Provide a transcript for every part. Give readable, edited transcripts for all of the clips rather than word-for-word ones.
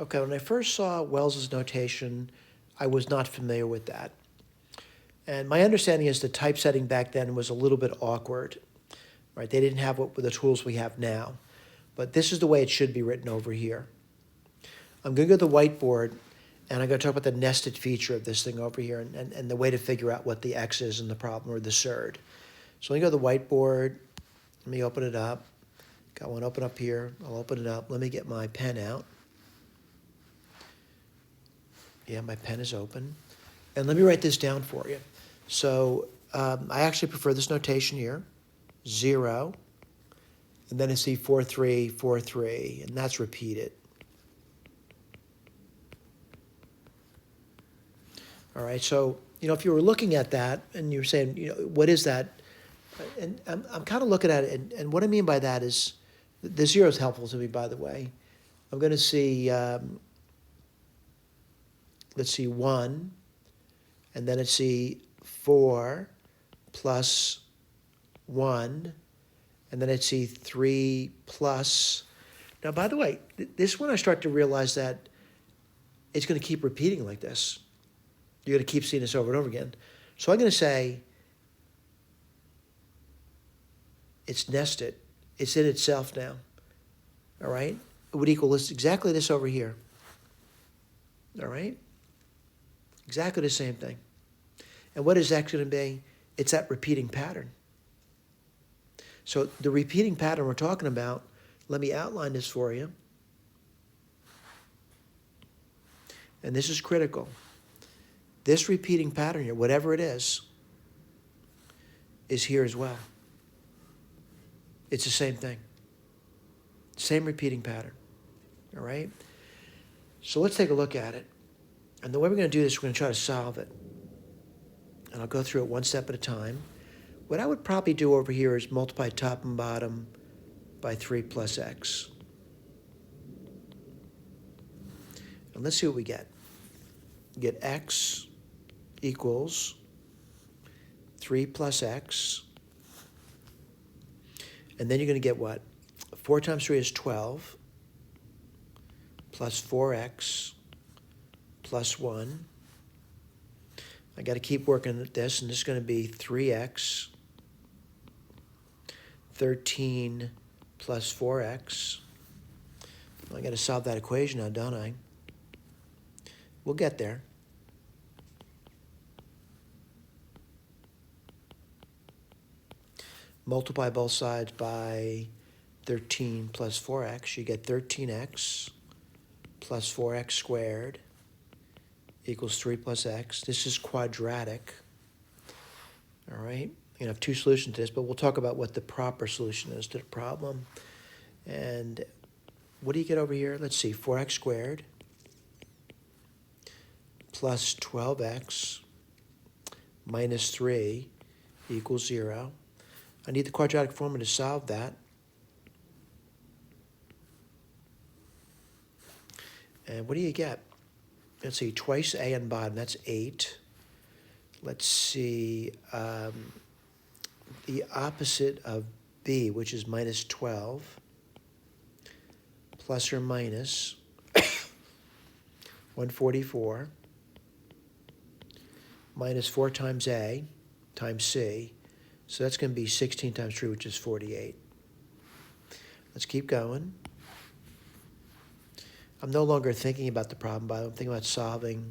Okay, when I first saw Wells's notation, I was not familiar with that. And my understanding is the typesetting back then was a little bit awkward, right? They didn't have what the tools we have now. But this is the way it should be written over here. I'm going to go to the whiteboard, and I'm going to talk about the nested feature of this thing over here and the way to figure out what the X is in the problem, or the surd. So let me go to the whiteboard. Let me open it up. Got one open up here. I'll open it up. Let me get my pen out. Yeah, my pen is open. And let me write this down for you. So I actually prefer this notation here, 0, and then I see 4, 3, 4, 3, and that's repeated. All right, so, if you were looking at that and you're saying, what is that? And I'm kind of looking at it, and what I mean by that is, the 0 is helpful to me, by the way. I'm going to see, let's see, 1, and then let's see 4 plus 1, and then I'd see 3 plus. Now, by the way, this one I start to realize that it's going to keep repeating like this. You're going to keep seeing this over and over again. So I'm going to say it's nested. It's in itself now. All right? It would equal this, exactly this over here. All right? Exactly the same thing. And what is X going to be? It's that repeating pattern. So the repeating pattern we're talking about, let me outline this for you. And this is critical. This repeating pattern here, whatever it is here as well. It's the same thing. Same repeating pattern. All right? So let's take a look at it. And the way we're going to do this, we're going to try to solve it. And I'll go through it one step at a time. What I would probably do over here is multiply top and bottom by 3 plus x. And let's see what we get. We get x equals 3 plus x. And then you're going to get what? 4 times 3 is 12, plus 4x, plus 1. I got to keep working at this, and this is going to be 3x, 13 plus 4x. I got to solve that equation now, don't I? We'll get there. Multiply both sides by 13 plus 4x. You get 13x plus 4x squared equals 3 plus x. This is quadratic. All right? You have two solutions to this, but we'll talk about what the proper solution is to the problem. And what do you get over here? Let's see, 4x squared plus 12x minus 3 equals 0. I need the quadratic formula to solve that. And what do you get? Let's see, twice a on bottom, that's 8. Let's see, the opposite of b, which is minus 12, plus or minus 144, minus 4 times a times c. So that's going to be 16 times 3, which is 48. Let's keep going. I'm no longer thinking about the problem, but I'm thinking about solving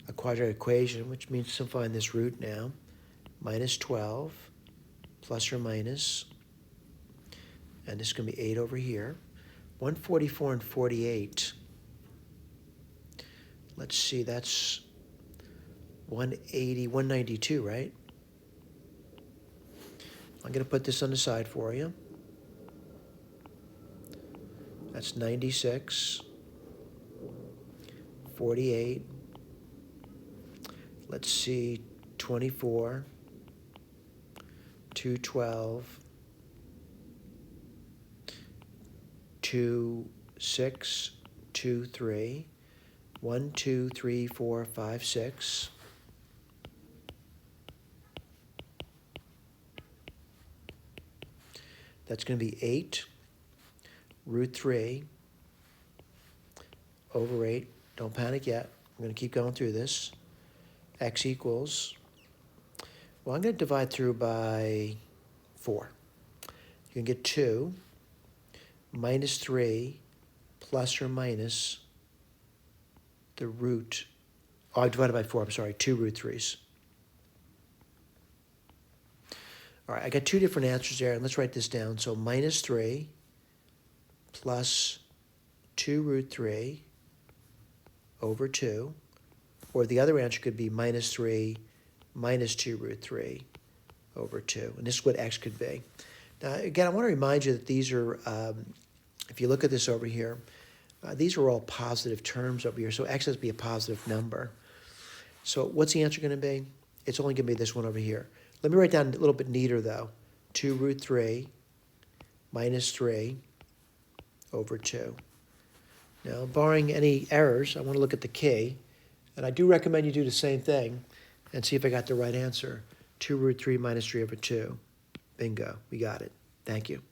a quadratic equation, which means simplifying this root now. Minus 12, plus or minus, and this is going to be 8 over here. 144 and 48. Let's see, that's 180, 192, right? I'm going to put this on the side for you. That's 96, 48. Let's see, 24, 212, 2, 6, 2, 3, 1, 2, 3, 4, 5, 6. That's going to be 8 root 3 over 8. Don't panic yet. I'm going to keep going through this. X equals, well, I'm going to divide through by 4. You can get 2 minus 3 plus or minus the root. Oh, I divided by 4, I'm sorry, 2 root 3s. All right, I got 2 different answers there, and let's write this down. So minus 3 plus 2 root 3 over 2, or the other answer could be minus 3 minus 2 root 3 over 2, and this is what x could be. Now, again, I want to remind you that these are, if you look at this over here, these are all positive terms over here, so x has to be a positive number. So what's the answer going to be? It's only going to be this one over here. Let me write down a little bit neater, though. 2 root 3 minus 3 over 2. Now, barring any errors, I want to look at the key, and I do recommend you do the same thing and see if I got the right answer. 2 root 3 minus 3 over 2. Bingo, we got it. Thank you.